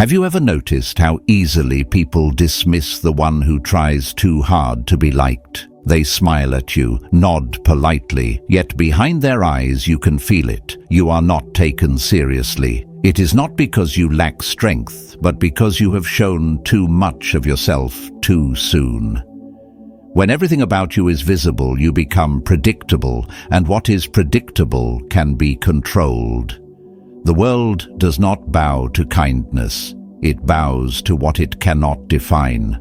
Have you ever noticed how easily people dismiss the one who tries too hard to be liked? They smile at you, nod politely, yet behind their eyes you can feel it. You are not taken seriously. It is not because you lack strength, but because you have shown too much of yourself too soon. When everything about you is visible, you become predictable, and what is predictable can be controlled. The world does not bow to kindness. It bows to what it cannot define.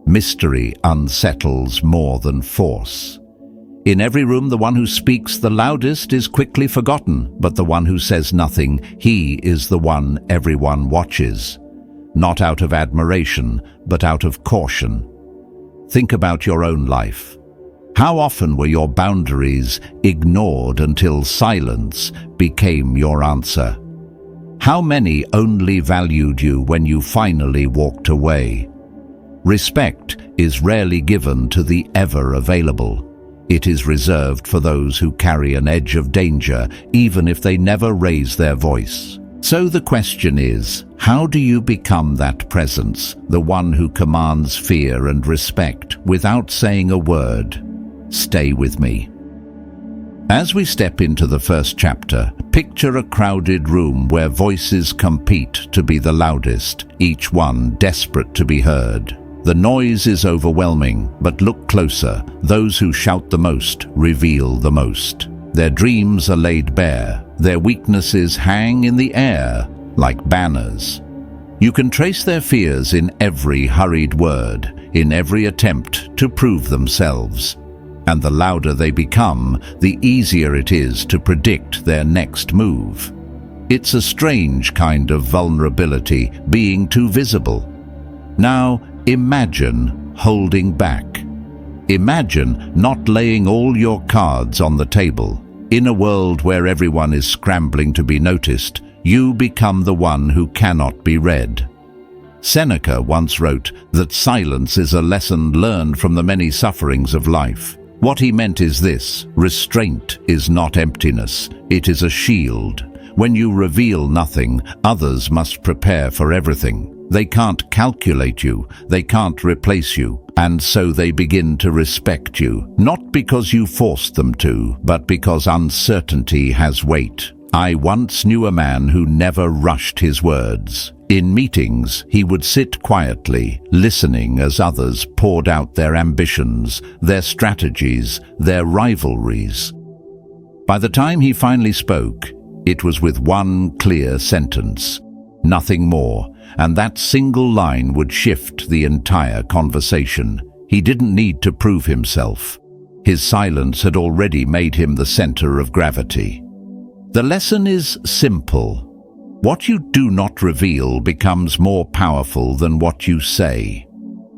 Mystery unsettles more than force. In every room, the one who speaks the loudest is quickly forgotten, but the one who says nothing, he is the one everyone watches. Not out of admiration, but out of caution. Think about your own life. How often were your boundaries ignored until silence became your answer? How many only valued you when you finally walked away? Respect is rarely given to the ever-available. It is reserved for those who carry an edge of danger, even if they never raise their voice. So the question is, how do you become that presence, the one who commands fear and respect without saying a word? Stay with me. As we step into the first chapter, picture a crowded room where voices compete to be the loudest, each one desperate to be heard. The noise is overwhelming, but look closer. Those who shout the most reveal the most. Their dreams are laid bare. Their weaknesses hang in the air like banners. You can trace their fears in every hurried word, in every attempt to prove themselves. And the louder they become, the easier it is to predict their next move. It's a strange kind of vulnerability, being too visible. Now, imagine holding back. Imagine not laying all your cards on the table. In a world where everyone is scrambling to be noticed, you become the one who cannot be read. Seneca once wrote that silence is a lesson learned from the many sufferings of life. What he meant is this: restraint is not emptiness, it is a shield. When you reveal nothing, others must prepare for everything. They can't calculate you, they can't replace you, and so they begin to respect you, not because you forced them to, but because uncertainty has weight. I once knew a man who never rushed his words. In meetings, he would sit quietly, listening as others poured out their ambitions, their strategies, their rivalries. By the time he finally spoke, it was with one clear sentence, nothing more, and that single line would shift the entire conversation. He didn't need to prove himself. His silence had already made him the center of gravity. The lesson is simple. What you do not reveal becomes more powerful than what you say.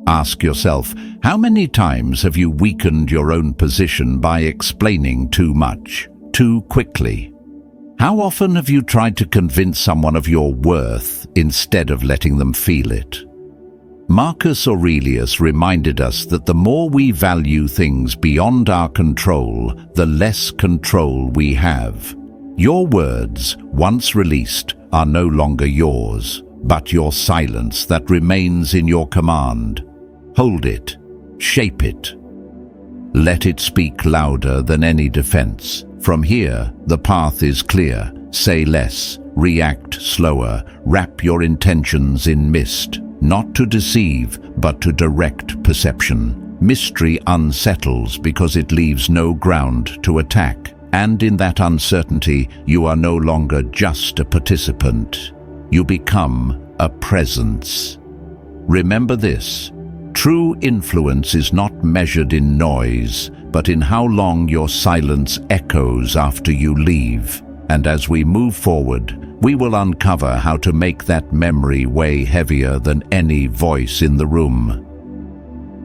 Ask yourself, how many times have you weakened your own position by explaining too much, too quickly? How often have you tried to convince someone of your worth instead of letting them feel it? Marcus Aurelius reminded us that the more we value things beyond our control, the less control we have. Your words, once released, are no longer yours, but your silence that remains in your command. Hold it, shape it. Let it speak louder than any defense. From here, the path is clear. Say less, react slower, wrap your intentions in mist, not to deceive, but to direct perception. Mystery unsettles because it leaves no ground to attack. And in that uncertainty, you are no longer just a participant. You become a presence. Remember this: true influence is not measured in noise, but in how long your silence echoes after you leave. And as we move forward, we will uncover how to make that memory weigh heavier than any voice in the room.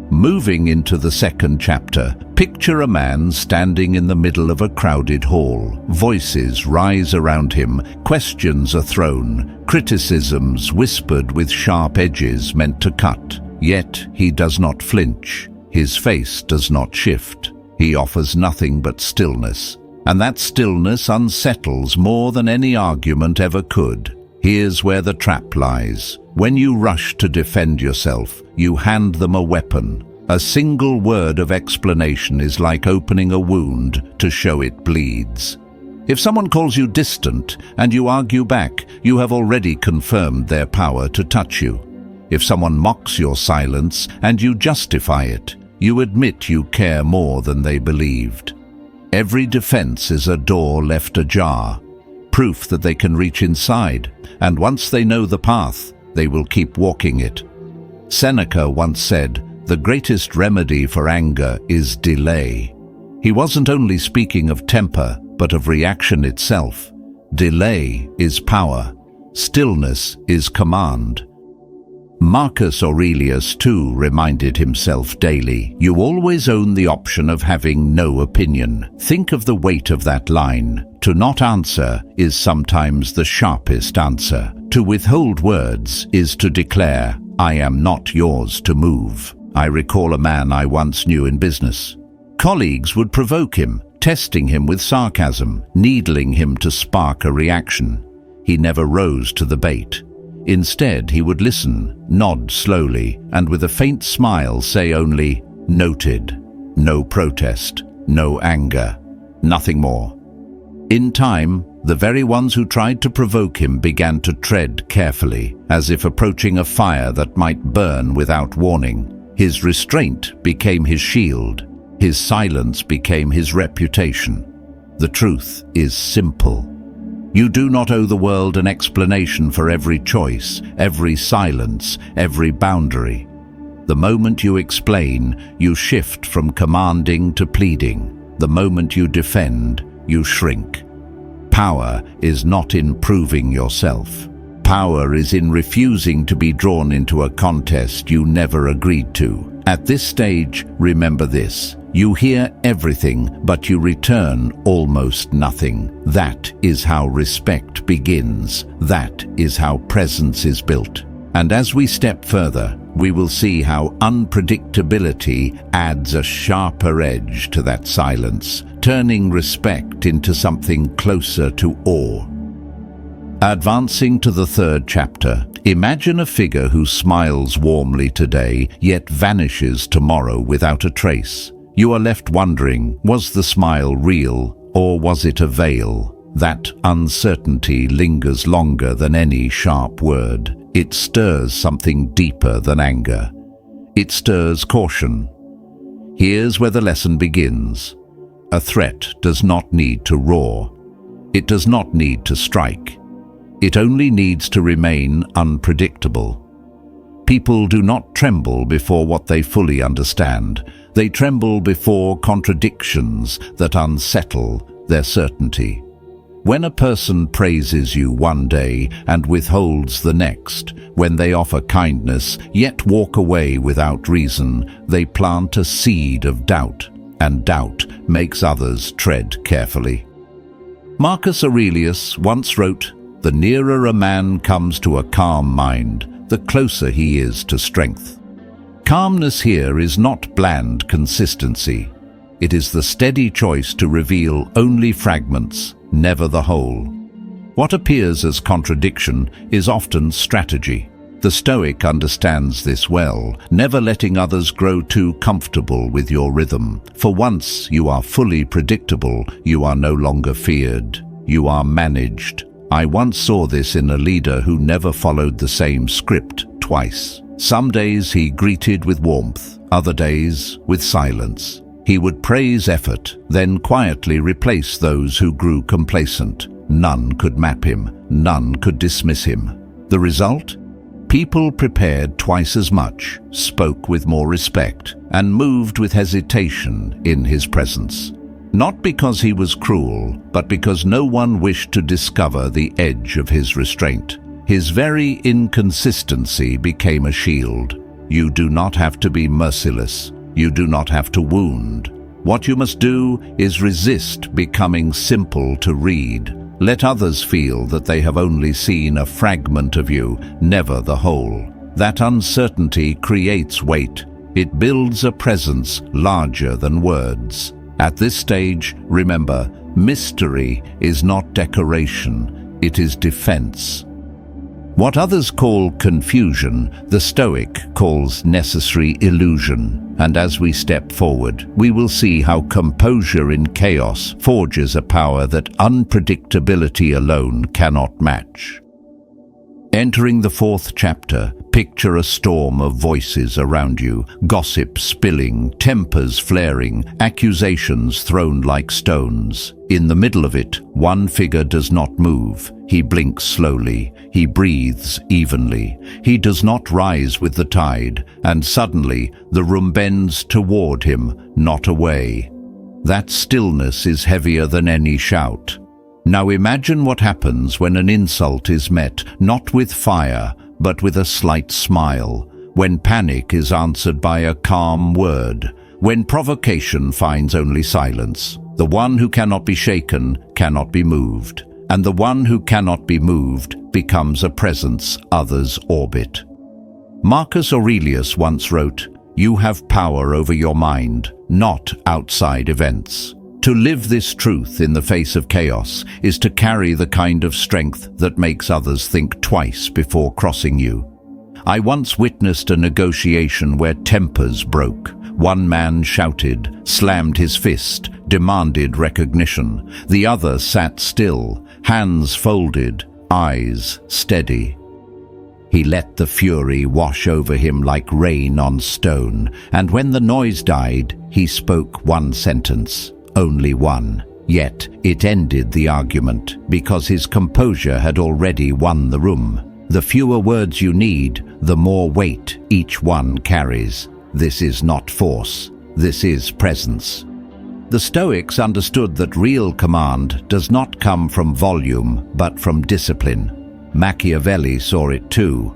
Moving into the second chapter, picture a man standing in the middle of a crowded hall. Voices rise around him, questions are thrown, criticisms whispered with sharp edges meant to cut. Yet he does not flinch. His face does not shift. He offers nothing but stillness. And that stillness unsettles more than any argument ever could. Here's where the trap lies. When you rush to defend yourself, you hand them a weapon. A single word of explanation is like opening a wound to show it bleeds. If someone calls you distant and you argue back, you have already confirmed their power to touch you. If someone mocks your silence and you justify it, you admit you care more than they believed. Every defense is a door left ajar, proof that they can reach inside, and once they know the path, they will keep walking it. Seneca once said, "The greatest remedy for anger is delay." He wasn't only speaking of temper, but of reaction itself. Delay is power. Stillness is command. Marcus Aurelius too reminded himself daily, "You always own the option of having no opinion." Think of the weight of that line. To not answer is sometimes the sharpest answer. To withhold words is to declare, "I am not yours to move." I recall a man I once knew in business. Colleagues would provoke him, testing him with sarcasm, needling him to spark a reaction. He never rose to the bait. Instead, he would listen, nod slowly, and with a faint smile say only, "Noted." No protest, no anger, nothing more. In time, the very ones who tried to provoke him began to tread carefully, as if approaching a fire that might burn without warning. His restraint became his shield. His silence became his reputation. The truth is simple. You do not owe the world an explanation for every choice, every silence, every boundary. The moment you explain, you shift from commanding to pleading. The moment you defend, you shrink. Power is not in proving yourself. Power is in refusing to be drawn into a contest you never agreed to. At this stage, remember this. You hear everything, but you return almost nothing. That is how respect begins. That is how presence is built. And as we step further, we will see how unpredictability adds a sharper edge to that silence, turning respect into something closer to awe. Advancing to the third chapter, imagine a figure who smiles warmly today, yet vanishes tomorrow without a trace. You are left wondering, was the smile real, or was it a veil? That uncertainty lingers longer than any sharp word. It stirs something deeper than anger. It stirs caution. Here's where the lesson begins. A threat does not need to roar. It does not need to strike. It only needs to remain unpredictable. People do not tremble before what they fully understand. They tremble before contradictions that unsettle their certainty. When a person praises you one day and withholds the next, when they offer kindness yet walk away without reason, they plant a seed of doubt, and doubt makes others tread carefully. Marcus Aurelius once wrote, "The nearer a man comes to a calm mind, the closer he is to strength." Calmness here is not bland consistency. It is the steady choice to reveal only fragments, never the whole. What appears as contradiction is often strategy. The Stoic understands this well, never letting others grow too comfortable with your rhythm. For once you are fully predictable, you are no longer feared. You are managed. I once saw this in a leader who never followed the same script twice. Some days he greeted with warmth, other days with silence. He would praise effort, then quietly replace those who grew complacent. None could map him, none could dismiss him. The result? People prepared twice as much, spoke with more respect, and moved with hesitation in his presence. Not because he was cruel, but because no one wished to discover the edge of his restraint. His very inconsistency became a shield. You do not have to be merciless. You do not have to wound. What you must do is resist becoming simple to read. Let others feel that they have only seen a fragment of you, never the whole. That uncertainty creates weight. It builds a presence larger than words. At this stage, remember, mystery is not decoration, it is defense. What others call confusion, the Stoic calls necessary illusion. And as we step forward, we will see how composure in chaos forges a power that unpredictability alone cannot match. Entering the fourth chapter, picture a storm of voices around you, gossip spilling, tempers flaring, accusations thrown like stones. In the middle of it, one figure does not move. He blinks slowly. He breathes evenly. He does not rise with the tide, and suddenly the room bends toward him, not away. That stillness is heavier than any shout. Now imagine what happens when an insult is met, not with fire, but with a slight smile, when panic is answered by a calm word, when provocation finds only silence. The one who cannot be shaken cannot be moved, and the one who cannot be moved becomes a presence others orbit. Marcus Aurelius once wrote, "You have power over your mind, not outside events." To live this truth in the face of chaos is to carry the kind of strength that makes others think twice before crossing you. I once witnessed a negotiation where tempers broke. One man shouted, slammed his fist, demanded recognition. The other sat still, hands folded, eyes steady. He let the fury wash over him like rain on stone, and when the noise died, he spoke one sentence. Only one. Yet it ended the argument, because his composure had already won the room. The fewer words you need, the more weight each one carries. This is not force. This is presence. The Stoics understood that real command does not come from volume, but from discipline. Machiavelli saw it too.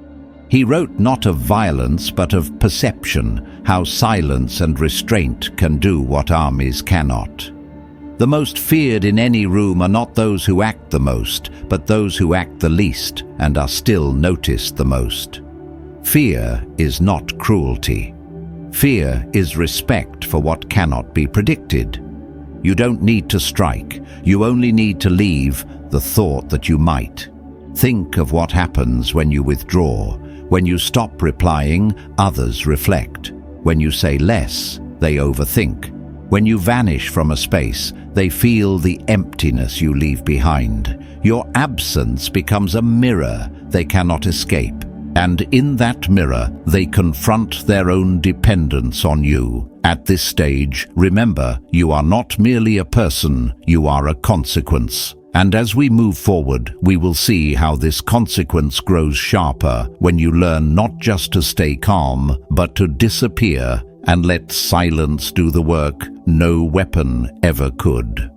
He wrote not of violence, but of perception, how silence and restraint can do what armies cannot. The most feared in any room are not those who act the most, but those who act the least and are still noticed the most. Fear is not cruelty. Fear is respect for what cannot be predicted. You don't need to strike. You only need to leave the thought that you might. Think of what happens when you withdraw. When you stop replying, others reflect. When you say less, they overthink. When you vanish from a space, they feel the emptiness you leave behind. Your absence becomes a mirror they cannot escape. And in that mirror, they confront their own dependence on you. At this stage, remember, you are not merely a person, you are a consequence. And as we move forward, we will see how this consequence grows sharper when you learn not just to stay calm, but to disappear and let silence do the work no weapon ever could.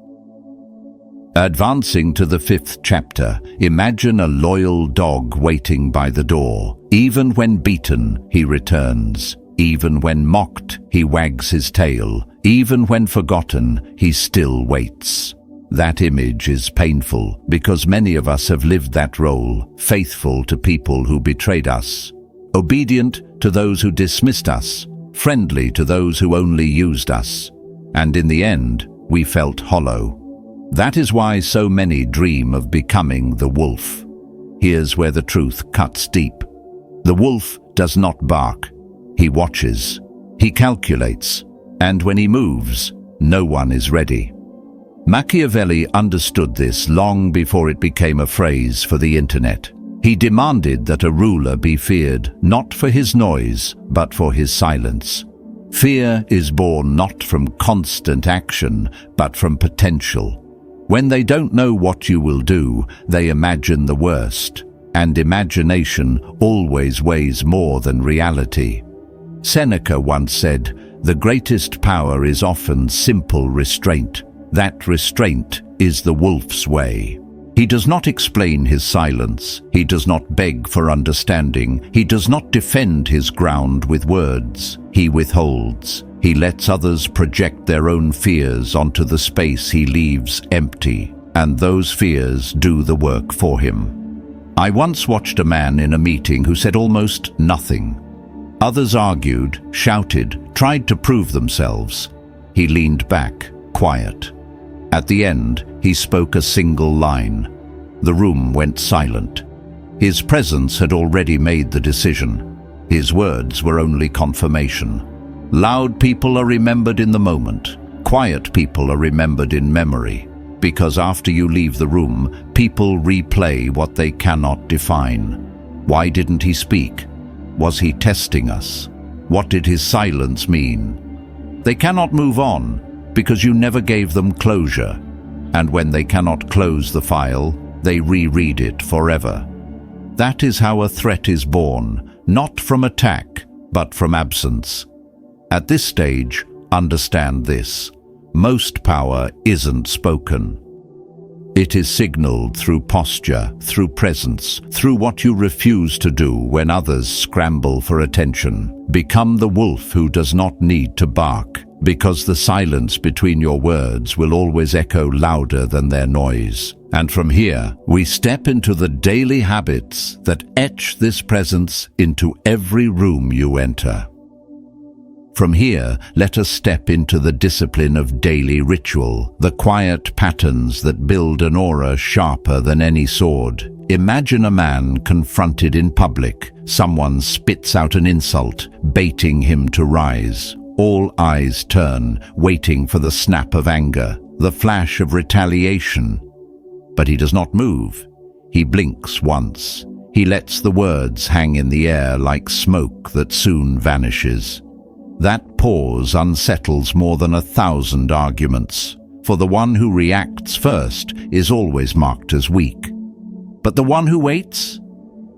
Advancing to the fifth chapter, imagine a loyal dog waiting by the door. Even when beaten, he returns. Even when mocked, he wags his tail. Even when forgotten, he still waits. That image is painful because many of us have lived that role, faithful to people who betrayed us, obedient to those who dismissed us, friendly to those who only used us. And in the end, we felt hollow. That is why so many dream of becoming the wolf. Here's where the truth cuts deep. The wolf does not bark. He watches. He calculates. And when he moves, no one is ready. Machiavelli understood this long before it became a phrase for the internet. He demanded that a ruler be feared, not for his noise, but for his silence. Fear is born not from constant action, but from potential. When they don't know what you will do, they imagine the worst. And imagination always weighs more than reality. Seneca once said, "The greatest power is often simple restraint. That restraint is the wolf's way." He does not explain his silence. He does not beg for understanding. He does not defend his ground with words. He withholds. He lets others project their own fears onto the space he leaves empty, and those fears do the work for him. I once watched a man in a meeting who said almost nothing. Others argued, shouted, tried to prove themselves. He leaned back, quiet. At the end, he spoke a single line. The room went silent. His presence had already made the decision. His words were only confirmation. Loud people are remembered in the moment. Quiet people are remembered in memory. Because after you leave the room, people replay what they cannot define. Why didn't he speak? Was he testing us? What did his silence mean? They cannot move on because you never gave them closure. And when they cannot close the file, they reread it forever. That is how a threat is born, not from attack, but from absence. At this stage, understand this. Most power isn't spoken. It is signaled through posture, through presence, through what you refuse to do when others scramble for attention. Become the wolf who does not need to bark, because the silence between your words will always echo louder than their noise. And from here, we step into the daily habits that etch this presence into every room you enter. From here, let us step into the discipline of daily ritual, the quiet patterns that build an aura sharper than any sword. Imagine a man confronted in public. Someone spits out an insult, baiting him to rise. All eyes turn, waiting for the snap of anger, the flash of retaliation. But he does not move. He blinks once. He lets the words hang in the air like smoke that soon vanishes. That pause unsettles more than 1,000 arguments, for the one who reacts first is always marked as weak. But the one who waits?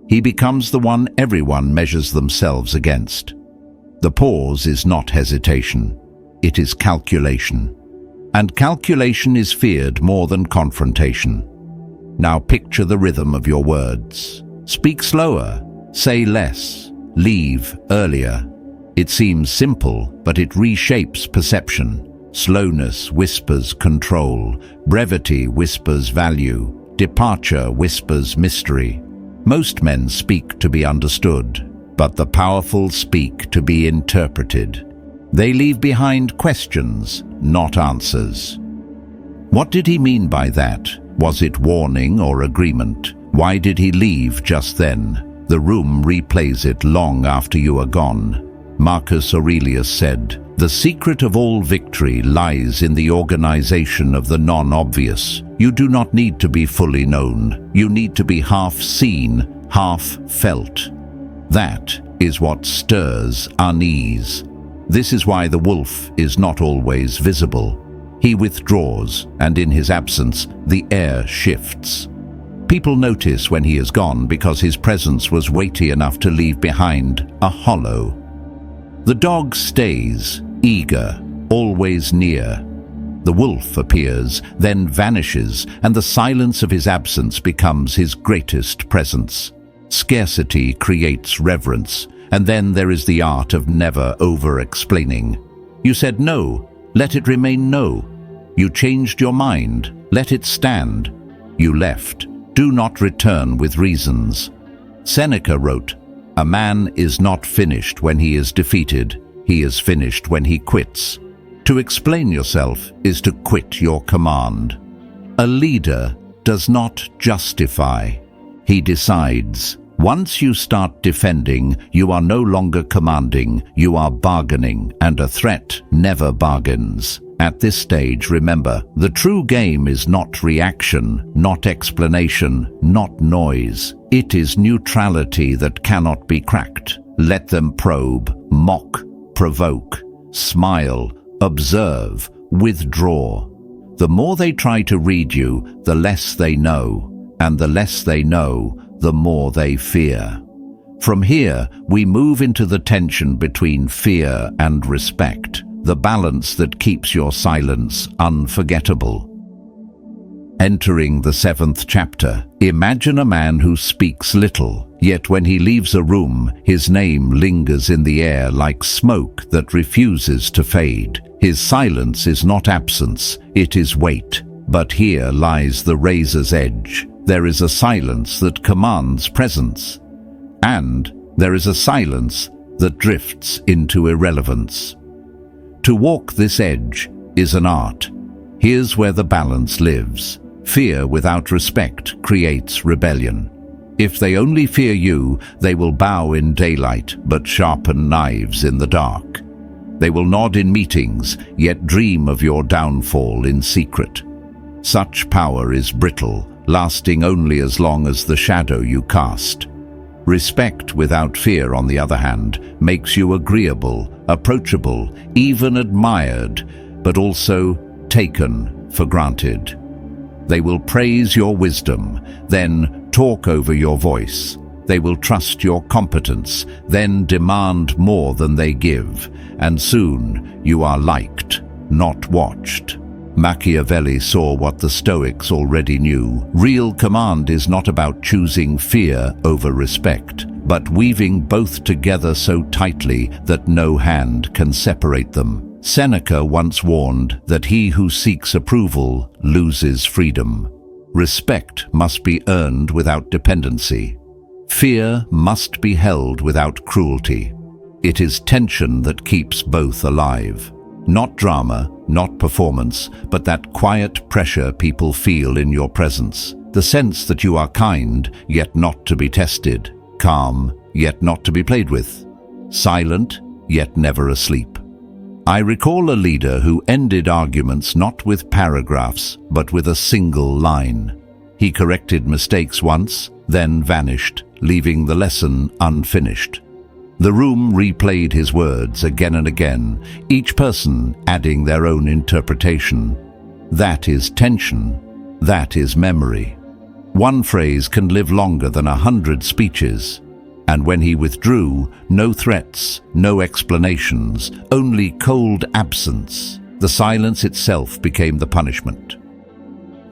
He becomes the one everyone measures themselves against. The pause is not hesitation, it is calculation. And calculation is feared more than confrontation. Now picture the rhythm of your words. Speak slower, say less, leave earlier. It seems simple, but it reshapes perception. Slowness whispers control, brevity whispers value, departure whispers mystery. Most men speak to be understood, but the powerful speak to be interpreted. They leave behind questions, not answers. What did he mean by that? Was it warning or agreement? Why did he leave just then? The room replays it long after you are gone. Marcus Aurelius said, "The secret of all victory lies in the organization of the non-obvious. You do not need to be fully known. You need to be half seen, half felt." That is what stirs unease. This is why the wolf is not always visible. He withdraws, and in his absence, the air shifts. People notice when he is gone because his presence was weighty enough to leave behind a hollow. The dog stays, eager, always near. The wolf appears, then vanishes, and the silence of his absence becomes his greatest presence. Scarcity creates reverence, and then there is the art of never over-explaining. You said no, let it remain no. You changed your mind, let it stand. You left, do not return with reasons. Seneca wrote, "A man is not finished when he is defeated, he is finished when he quits." To explain yourself is to quit your command. A leader does not justify, he decides. Once you start defending, you are no longer commanding, you are bargaining, and a threat never bargains. At this stage, remember, the true game is not reaction, not explanation, not noise. It is neutrality that cannot be cracked. Let them probe, mock, provoke, smile, observe, withdraw. The more they try to read you, the less they know, and the less they know, the more they fear. From here, we move into the tension between fear and respect, the balance that keeps your silence unforgettable. Entering the 7th chapter, imagine a man who speaks little, yet when he leaves a room, his name lingers in the air like smoke that refuses to fade. His silence is not absence, it is weight. But here lies the razor's edge. There is a silence that commands presence, and there is a silence that drifts into irrelevance. To walk this edge is an art. Here's where the balance lives. Fear without respect creates rebellion. If they only fear you, they will bow in daylight, but sharpen knives in the dark. They will nod in meetings, yet dream of your downfall in secret. Such power is brittle, lasting only as long as the shadow you cast. Respect without fear, on the other hand, makes you agreeable, approachable, even admired, but also taken for granted. They will praise your wisdom, then talk over your voice. They will trust your competence, then demand more than they give, and soon you are liked, not watched. Machiavelli saw what the Stoics already knew. Real command is not about choosing fear over respect, but weaving both together so tightly that no hand can separate them. Seneca once warned that he who seeks approval loses freedom. Respect must be earned without dependency. Fear must be held without cruelty. It is tension that keeps both alive. Not drama, not performance, but that quiet pressure people feel in your presence. The sense that you are kind, yet not to be tested. Calm, yet not to be played with. Silent, yet never asleep. I recall a leader who ended arguments not with paragraphs, but with a single line. He corrected mistakes once, then vanished, leaving the lesson unfinished. The room replayed his words again and again, each person adding their own interpretation. That is tension. That is memory. One phrase can live longer than 100 speeches. And when he withdrew, no threats, no explanations, only cold absence. The silence itself became the punishment.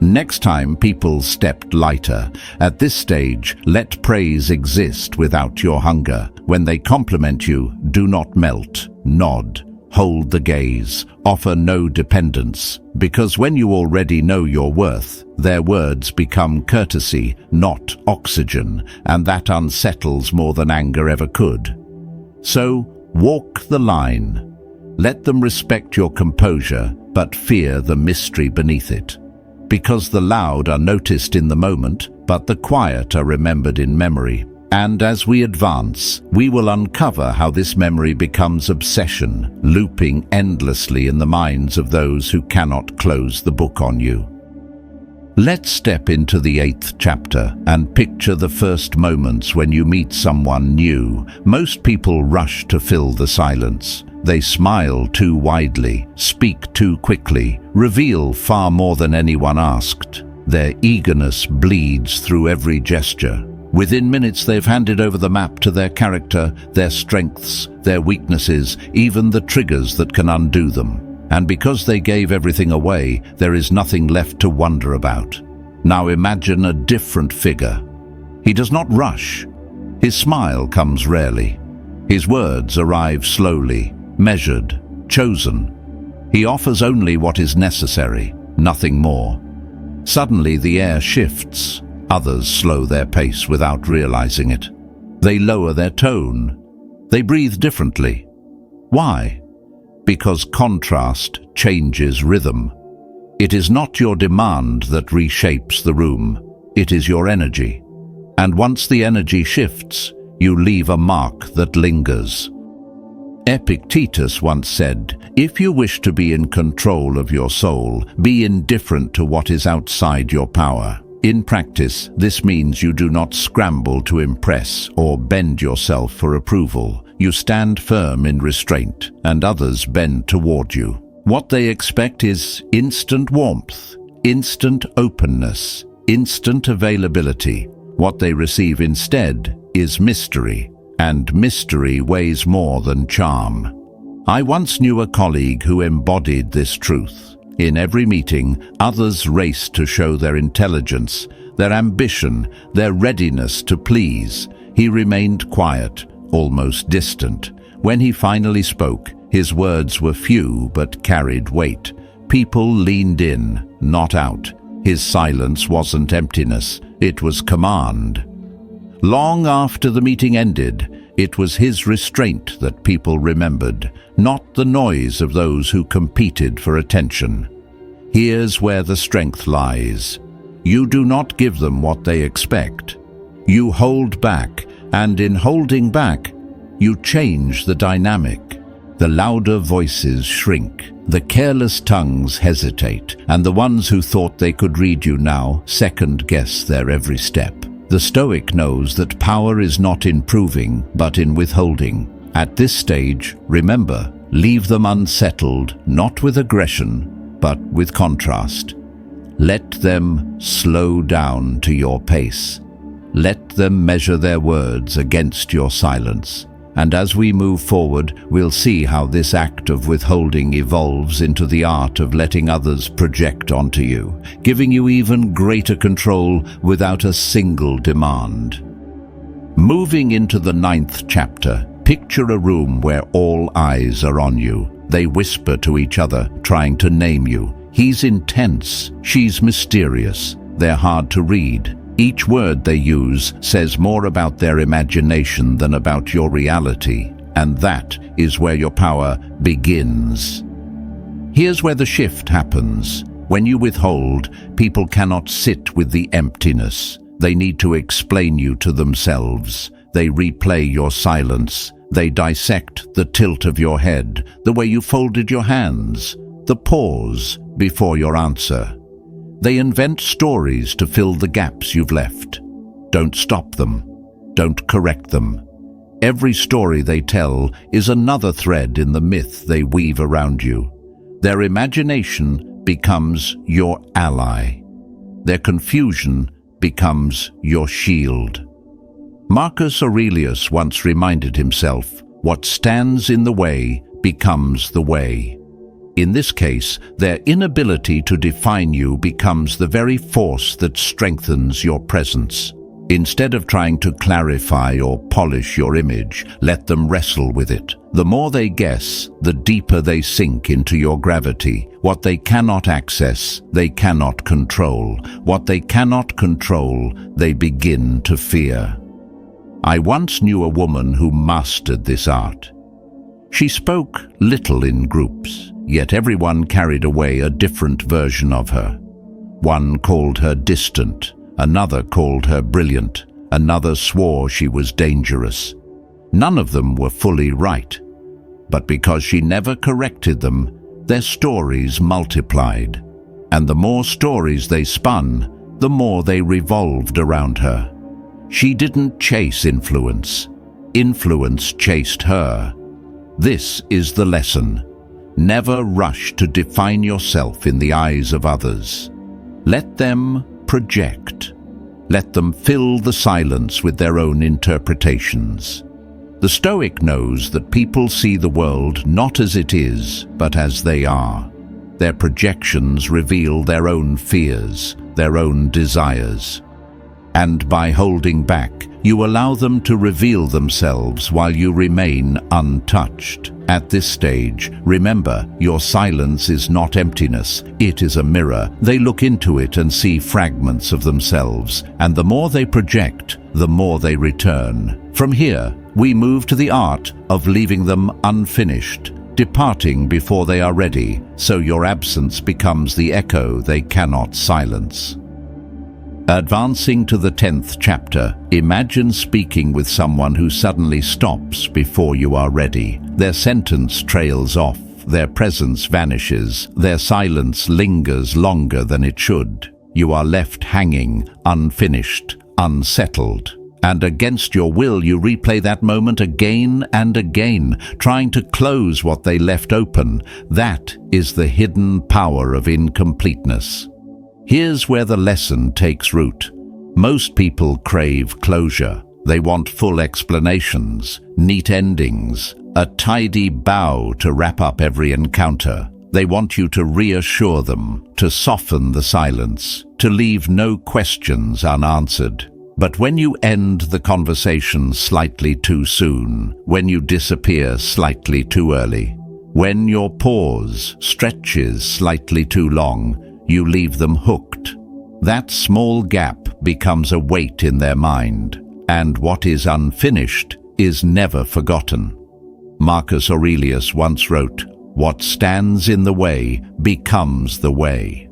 Next time people stepped lighter. At this stage, let praise exist without your hunger. When they compliment you, do not melt, nod, hold the gaze, offer no dependence, because when you already know your worth, their words become courtesy, not oxygen, and that unsettles more than anger ever could. So, walk the line. Let them respect your composure, but fear the mystery beneath it. Because the loud are noticed in the moment, but the quiet are remembered in memory. And as we advance, we will uncover how this memory becomes obsession, looping endlessly in the minds of those who cannot close the book on you. Let's step into the 8th chapter and picture the first moments when you meet someone new. Most people rush to fill the silence. They smile too widely, speak too quickly, reveal far more than anyone asked. Their eagerness bleeds through every gesture. Within minutes, they've handed over the map to their character, their strengths, their weaknesses, even the triggers that can undo them. And because they gave everything away, there is nothing left to wonder about. Now imagine a different figure. He does not rush. His smile comes rarely. His words arrive slowly, measured, chosen. He offers only what is necessary, nothing more. Suddenly the air shifts. Others slow their pace without realizing it. They lower their tone. They breathe differently. Why? Because contrast changes rhythm. It is not your demand that reshapes the room. It is your energy. And once the energy shifts, you leave a mark that lingers. Epictetus once said, "If you wish to be in control of your soul, be indifferent to what is outside your power." In practice, this means you do not scramble to impress or bend yourself for approval. You stand firm in restraint, and others bend toward you. What they expect is instant warmth, instant openness, instant availability. What they receive instead is mystery, and mystery weighs more than charm. I once knew a colleague who embodied this truth. In every meeting, others raced to show their intelligence, their ambition, their readiness to please. He remained quiet, almost distant. When he finally spoke, his words were few but carried weight. People leaned in, not out. His silence wasn't emptiness, it was command. Long after the meeting ended, it was his restraint that people remembered, not the noise of those who competed for attention. Here's where the strength lies. You do not give them what they expect. You hold back, and in holding back, you change the dynamic. The louder voices shrink, the careless tongues hesitate, and the ones who thought they could read you now second-guess their every step. The Stoic knows that power is not in proving, but in withholding. At this stage, remember, leave them unsettled, not with aggression, but with contrast. Let them slow down to your pace. Let them measure their words against your silence. And as we move forward, we'll see how this act of withholding evolves into the art of letting others project onto you, giving you even greater control without a single demand. Moving into the 9th chapter, picture a room where all eyes are on you. They whisper to each other, trying to name you. He's intense, she's mysterious, they're hard to read. Each word they use says more about their imagination than about your reality, and that is where your power begins. Here's where the shift happens. When you withhold, people cannot sit with the emptiness. They need to explain you to themselves. They replay your silence. They dissect the tilt of your head, the way you folded your hands, the pause before your answer. They invent stories to fill the gaps you've left. Don't stop them. Don't correct them. Every story they tell is another thread in the myth they weave around you. Their imagination becomes your ally. Their confusion becomes your shield. Marcus Aurelius once reminded himself, "What stands in the way becomes the way." In this case, their inability to define you becomes the very force that strengthens your presence. Instead of trying to clarify or polish your image, let them wrestle with it. The more they guess, the deeper they sink into your gravity. What they cannot access, they cannot control. What they cannot control, they begin to fear. I once knew a woman who mastered this art. She spoke little in groups, yet everyone carried away a different version of her. One called her distant, another called her brilliant, another swore she was dangerous. None of them were fully right, but because she never corrected them, their stories multiplied. And the more stories they spun, the more they revolved around her. She didn't chase influence. Influence chased her. This is the lesson. Never rush to define yourself in the eyes of others. Let them project. Let them fill the silence with their own interpretations. The Stoic knows that people see the world not as it is, but as they are. Their projections reveal their own fears, their own desires. And by holding back, you allow them to reveal themselves while you remain untouched. At this stage, remember, your silence is not emptiness, it is a mirror. They look into it and see fragments of themselves, and the more they project, the more they return. From here, we move to the art of leaving them unfinished, departing before they are ready, so your absence becomes the echo they cannot silence. Advancing to the 10th chapter, imagine speaking with someone who suddenly stops before you are ready. Their sentence trails off, their presence vanishes, their silence lingers longer than it should. You are left hanging, unfinished, unsettled. And against your will, you replay that moment again and again, trying to close what they left open. That is the hidden power of incompleteness. Here's where the lesson takes root. Most people crave closure. They want full explanations, neat endings, a tidy bow to wrap up every encounter. They want you to reassure them, to soften the silence, to leave no questions unanswered. But when you end the conversation slightly too soon, when you disappear slightly too early, when your pause stretches slightly too long, you leave them hooked. That small gap becomes a weight in their mind, and what is unfinished is never forgotten. Marcus Aurelius once wrote, "What stands in the way becomes the way."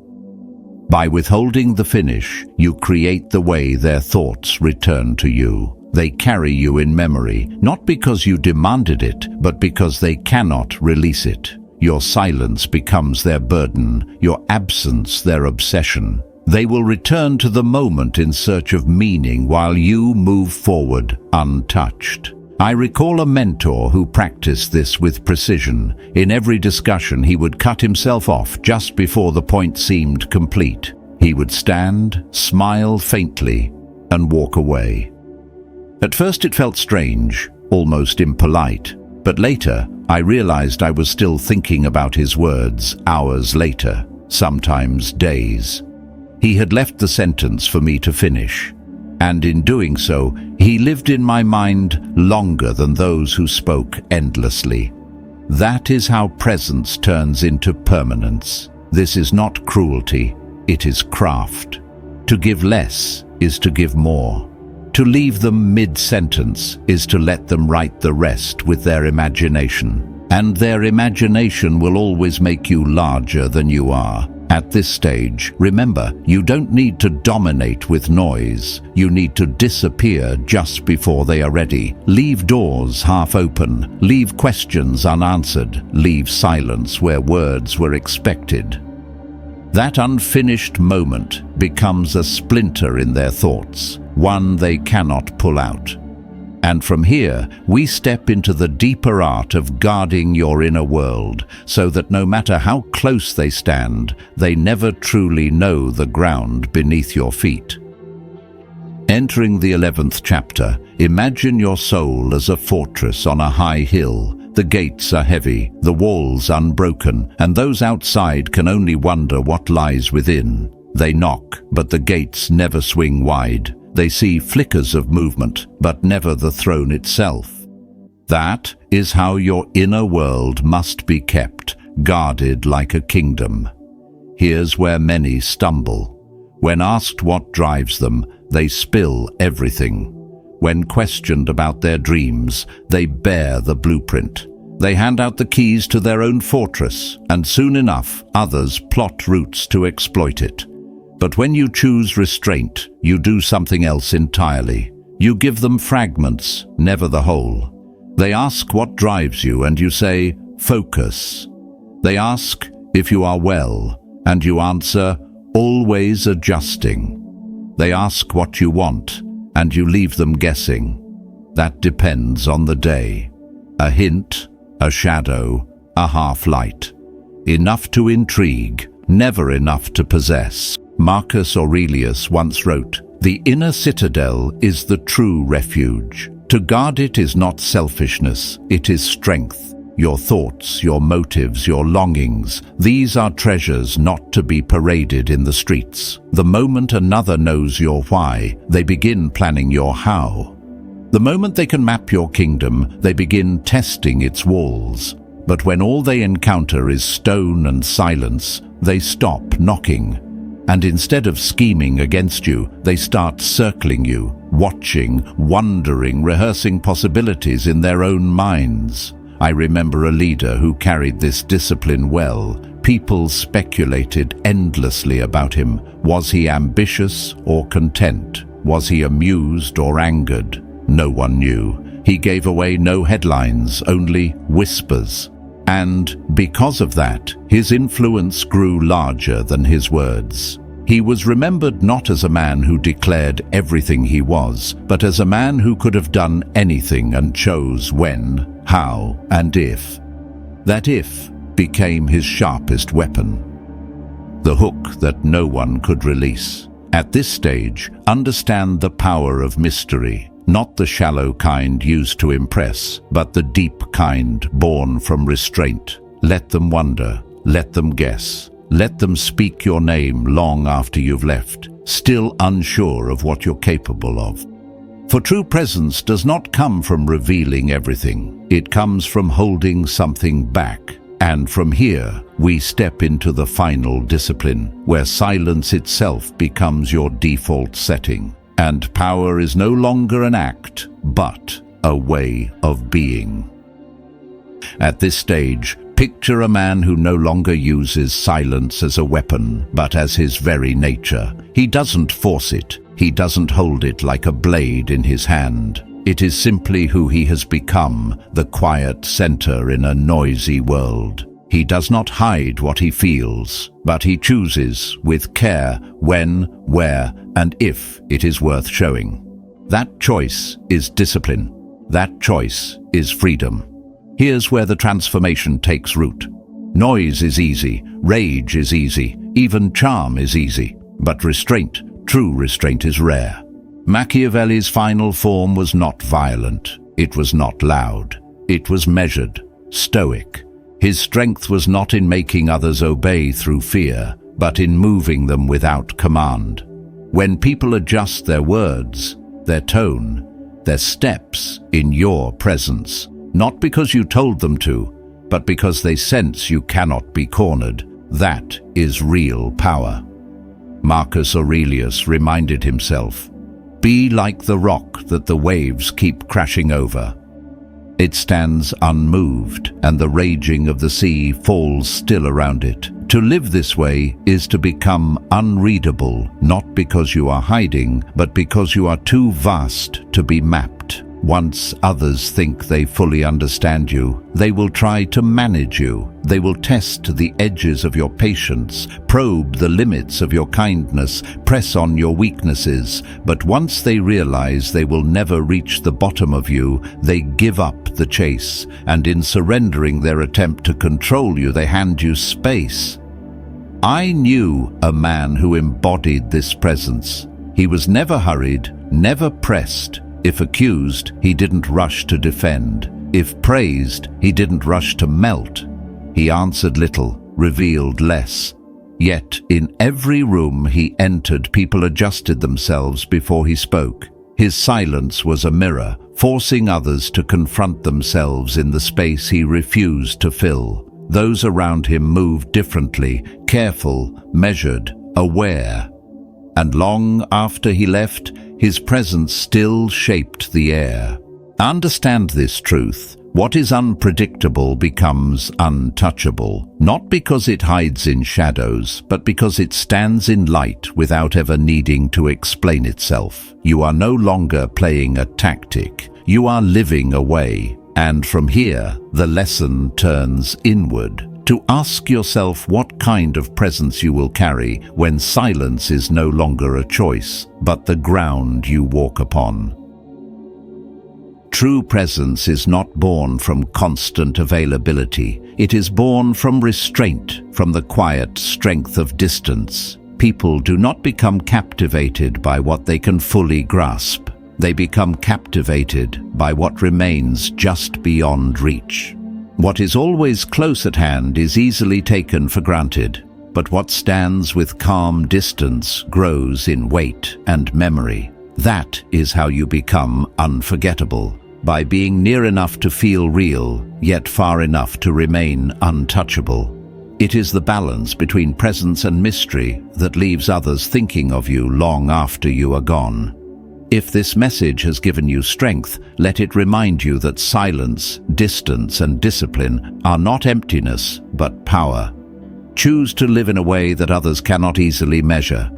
By withholding the finish, you create the way their thoughts return to you. They carry you in memory, not because you demanded it, but because they cannot release it. Your silence becomes their burden, your absence their obsession. They will return to the moment in search of meaning while you move forward untouched. I recall a mentor who practiced this with precision. In every discussion, he would cut himself off just before the point seemed complete. He would stand, smile faintly, and walk away. At first it felt strange, almost impolite, but later I realized I was still thinking about his words hours later, sometimes days. He had left the sentence for me to finish, and in doing so, he lived in my mind longer than those who spoke endlessly. That is how presence turns into permanence. This is not cruelty, it is craft. To give less is to give more. To leave them mid-sentence is to let them write the rest with their imagination. And their imagination will always make you larger than you are. At this stage, remember, you don't need to dominate with noise. You need to disappear just before they are ready. Leave doors half open. Leave questions unanswered. Leave silence where words were expected. That unfinished moment becomes a splinter in their thoughts, one they cannot pull out. And from here, we step into the deeper art of guarding your inner world, so that no matter how close they stand, they never truly know the ground beneath your feet. Entering the 11th chapter, imagine your soul as a fortress on a high hill. The gates are heavy, the walls unbroken, and those outside can only wonder what lies within. They knock, but the gates never swing wide. They see flickers of movement, but never the throne itself. That is how your inner world must be kept, guarded like a kingdom. Here's where many stumble. When asked what drives them, they spill everything. When questioned about their dreams, they bear the blueprint. They hand out the keys to their own fortress, and soon enough, others plot routes to exploit it. But when you choose restraint, you do something else entirely. You give them fragments, never the whole. They ask what drives you, and you say, focus. They ask if you are well, and you answer, always adjusting. They ask what you want, and you leave them guessing. That depends on the day. A hint, a shadow, a half-light. Enough to intrigue, never enough to possess. Marcus Aurelius once wrote, "The inner citadel is the true refuge. To guard it is not selfishness, it is strength. Your thoughts, your motives, your longings, these are treasures not to be paraded in the streets. The moment another knows your why, they begin planning your how. The moment they can map your kingdom, they begin testing its walls. But when all they encounter is stone and silence, they stop knocking. And instead of scheming against you, they start circling you, watching, wondering, rehearsing possibilities in their own minds. I remember a leader who carried this discipline well. People speculated endlessly about him. Was he ambitious or content? Was he amused or angered? No one knew. He gave away no headlines, only whispers. And because of that, his influence grew larger than his words. He was remembered not as a man who declared everything he was, but as a man who could have done anything and chose when, how, and if. That if became his sharpest weapon. The hook that no one could release. At this stage, understand the power of mystery. Not the shallow kind used to impress, but the deep kind born from restraint. Let them wonder, let them guess, let them speak your name long after you've left, still unsure of what you're capable of. For true presence does not come from revealing everything. It comes from holding something back. And from here, we step into the final discipline, where silence itself becomes your default setting. And power is no longer an act, but a way of being. At this stage, Picture a man who no longer uses silence as a weapon, but as his very nature. He doesn't force it. He doesn't hold it like a blade in his hand. It is simply who he has become, the quiet center in a noisy world. He does not hide what he feels, but he chooses with care when, where, and if it is worth showing. That choice is discipline. That choice is freedom. Here's where the transformation takes root. Noise is easy, rage is easy, even charm is easy, but restraint, true restraint, is rare. Machiavelli's final form was not violent, it was not loud, it was measured, stoic. His strength was not in making others obey through fear, but in moving them without command. When people adjust their words, their tone, their steps in your presence, not because you told them to, but because they sense you cannot be cornered, that is real power. Marcus Aurelius reminded himself, "Be like the rock that the waves keep crashing over. It stands unmoved, and the raging of the sea falls still around it. To live this way is to become unreadable, not because you are hiding, but because you are too vast to be mapped. Once others think they fully understand you, they will try to manage you. They will test the edges of your patience, probe the limits of your kindness, press on your weaknesses. But once they realize they will never reach the bottom of you, they give up the chase, and in surrendering their attempt to control you, they hand you space." I knew a man who embodied this presence. He was never hurried, never pressed. If accused, he didn't rush to defend. If praised, he didn't rush to melt. He answered little, revealed less. Yet in every room he entered, people adjusted themselves before he spoke. His silence was a mirror, forcing others to confront themselves in the space he refused to fill. Those around him moved differently, careful, measured, aware. And long after he left, his presence still shaped the air. Understand this truth. What is unpredictable becomes untouchable, not because it hides in shadows, but because it stands in light without ever needing to explain itself. You are no longer playing a tactic. You are living a way. And from here, the lesson turns inward. To ask yourself what kind of presence you will carry when silence is no longer a choice, but the ground you walk upon. True presence is not born from constant availability. It is born from restraint, from the quiet strength of distance. People do not become captivated by what they can fully grasp. They become captivated by what remains just beyond reach. What is always close at hand is easily taken for granted, but what stands with calm distance grows in weight and memory. That is how you become unforgettable, by being near enough to feel real, yet far enough to remain untouchable. It is the balance between presence and mystery that leaves others thinking of you long after you are gone. If this message has given you strength, let it remind you that silence, distance, and discipline are not emptiness, but power. Choose to live in a way that others cannot easily measure.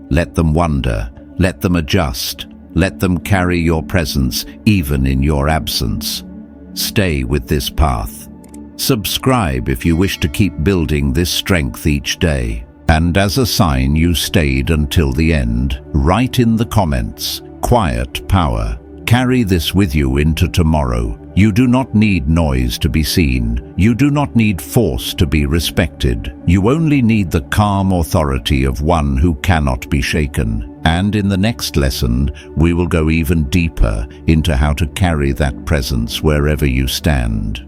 Let them wonder, let them adjust, let them carry your presence even in your absence. Stay with this path. Subscribe if you wish to keep building this strength each day. And as a sign you stayed until the end, write in the comments, "Quiet power." Carry this with you into tomorrow. You do not need noise to be seen. You do not need force to be respected. You only need the calm authority of one who cannot be shaken. And in the next lesson, we will go even deeper into how to carry that presence wherever you stand.